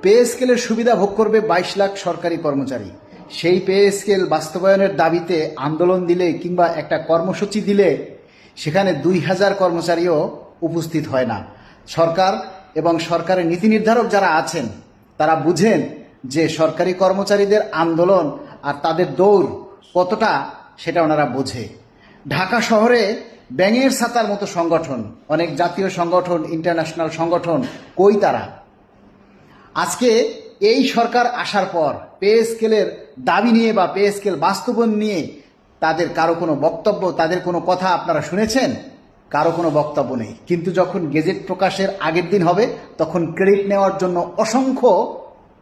Pay স্কেলের সুবিধা ভোগ করবে 22 লাখ সরকারি কর্মচারী। সেই পে স্কেল বাস্তবায়নের দাবিতে আন্দোলন দিলে কিংবা একটা কর্মসূচি দিলে সেখানে 2000 কর্মচারীও উপস্থিত হয় না। সরকার এবং সরকারের নীতি নির্ধারক যারা আছেন তারা বুঝেন যে সরকারি কর্মচারীদের আন্দোলন আর তাদের দৌড় কতটা সেটা ওনারা বোঝে। ঢাকা শহরে ব্যাঙের ছাতার মতো সংগঠন, অনেক জাতীয় সংগঠন, ইন্টারন্যাশনাল সংগঠন, কই তারা? আজকে এই সরকার আসার পর পে স্কেলের দাবি নিয়ে বা পে স্কেল বাস্তবায়ন নিয়ে তাদের কারো কোনো বক্তব্য, তাদের কোনো কথা আপনারা শুনেছেন? কারো কোনো বক্তব্য নেই। কিন্তু যখন গেজেট প্রকাশের আগের দিন হবে তখন ক্রেডিট নেওয়ার জন্য অসংখ্য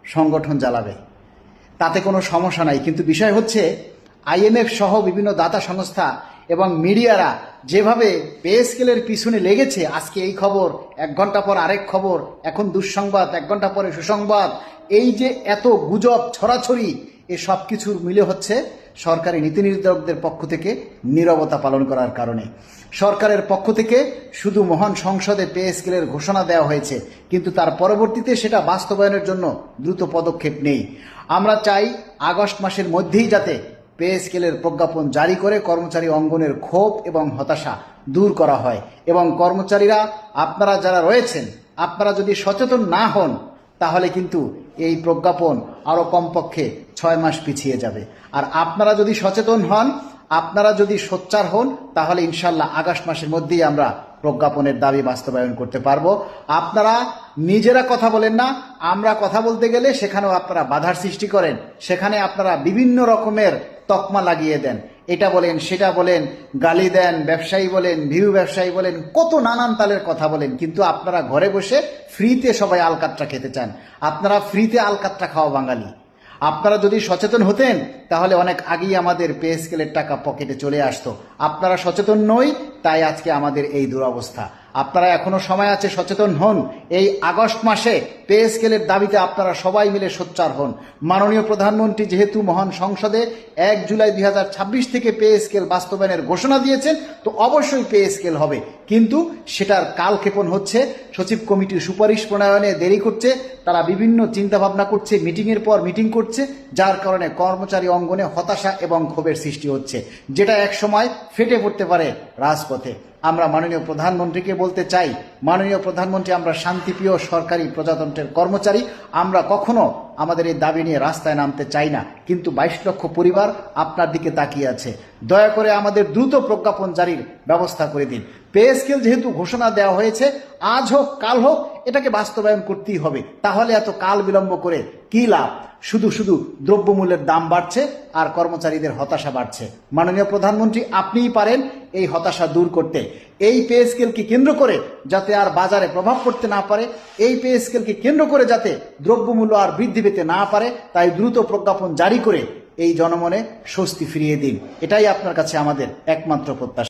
সংগঠন জ্বালাবে, তাতে কোনো সমস্যা নাই। কিন্তু বিষয় হচ্ছে IMF সহ বিভিন্ন দাতা সংস্থা এবং মিডিয়ারা যেভাবে পে স্কেলের পিছনে লেগেছে, আজকে এই খবর, 1 ঘন্টা পর আরেক খবর, এখন দুঃসংবাদ, 1 ঘন্টা পরে সুসংবাদ, এই যে এত গুজব ছড়াছড়ি, এ সব কিছুর মিলে হচ্ছে সরকারি নীতি নির্ধারকদের পক্ষ থেকে নীরবতা পালন করার কারণে। সরকারের পক্ষ থেকে শুধু মহান সংসদে পে স্কেলের ঘোষণা দেওয়া হয়েছে, কিন্তু তার পরবর্তীতে সেটা বাস্তবায়নের জন্য দ্রুত পদক্ষেপ নেই। আমরা চাই আগস্ট মাসের মধ্যেই যাতে পে স্কেলের প্রজ্ঞাপন জারি করে কর্মচারী অঙ্গনের ক্ষোভ এবং হতাশা দূর করা হয়। এবং কর্মচারীরা, আপনারা যারা রয়েছেন, আপনারা যদি সচেতন না হন তাহলে কিন্তু এই প্রজ্ঞাপন আরও কমপক্ষে 6 মাস পিছিয়ে যাবে। আর আপনারা যদি সচেতন হন, আপনারা যদি সোচ্চার হন, তাহলে ইনশাল্লাহ আগস্ট মাসের মধ্যেই আমরা প্রজ্ঞাপনের দাবি বাস্তবায়ন করতে পারবো। আপনারা নিজেরা কথা বলেন না, আমরা কথা বলতে গেলে সেখানেও আপনারা বাধার সৃষ্টি করেন, সেখানে আপনারা বিভিন্ন রকমের তকমা লাগিয়ে দেন, এটা বলেন সেটা বলেন, গালি দেন, ব্যবসায়ী বলেন, ভিউ ব্যবসায়ী বলেন, কত নানান তালের কথা বলেন। কিন্তু আপনারা ঘরে বসে ফ্রিতে সবাই আলকাতরা খেতে চান। আপনারা ফ্রিতে আলকাতরা খাওয়া বাঙালি। আপনারা যদি সচেতন হতেন তাহলে অনেক আগেই আমাদের পে স্কেলের টাকা পকেটে চলে আসতো। আপনারা সচেতন নই, তাই আজকে আমাদের এই দুরবস্থা। আপনারা এখনো সময় আছে, সচেতন হন। এই আগস্ট মাসে পে স্কেলের দাবিতে আপনারা সবাই মিলে সোচ্চার হন। মাননীয় প্রধানমন্ত্রী যেহেতু মহান সংসদে 1 জুলাই 2026 থেকে পে স্কেল বাস্তবায়নের ঘোষণা দিয়েছেন, তো অবশ্যই পে স্কেল হবে। কিন্তু সেটার কালক্ষেপণ হচ্ছে, সচিব কমিটির সুপারিশ প্রণয়নে দেরি করছে, তারা বিভিন্ন চিন্তাভাবনা করছে, মিটিংয়ের পর মিটিং করছে, যার কারণে কর্মচারী অঙ্গনে হতাশা এবং ক্ষোভের সৃষ্টি হচ্ছে, যেটা এক সময় ফেটে পড়তে পারে রাজপথে। আমরা মাননীয় প্রধানমন্ত্রীকে বলতে চাই, মাননীয় প্রধানমন্ত্রী, আমরা শান্তিপ্রিয় সরকারি প্রজাতন্ত্রের কর্মচারী, আমরা কখনো আমাদের এই দাবি নিয়ে রাস্তায় নামতে চাই না। কিন্তু 22 লক্ষ পরিবার আপনার দিকে তাকিয়ে আছে। দয়া করে আমাদের দ্রুত প্রজ্ঞাপন জারির ব্যবস্থা করে দিন। পে স্কেল যেহেতু ঘোষণা দেওয়া হয়েছে, আজ হোক কাল হোক এটাকে বাস্তবায়ন করতেই হবে। তাহলে এত কাল বিলম্ব করে কি লাভ? শুধু শুধু দ্রব্যমূল্যের দাম বাড়ছে আর কর্মচারীদের হতাশা বাড়ছে। মাননীয় প্রধানমন্ত্রী, আপনিই পারেন এই হতাশা দূর করতে। এই পে স্কেলকে কেন্দ্র করে যাতে আর বাজারে প্রভাব পড়তে না পারে, এই পে স্কেলকে কেন্দ্র করে যাতে দ্রব্যমূল্য আর বৃদ্ধি পেতে না পারে, তাই দ্রুত প্রজ্ঞাপন জারি করে এই জনমনে স্বস্তি ফিরিয়ে দিন। এটাই আপনার কাছে আমাদের একমাত্র প্রত্যাশা।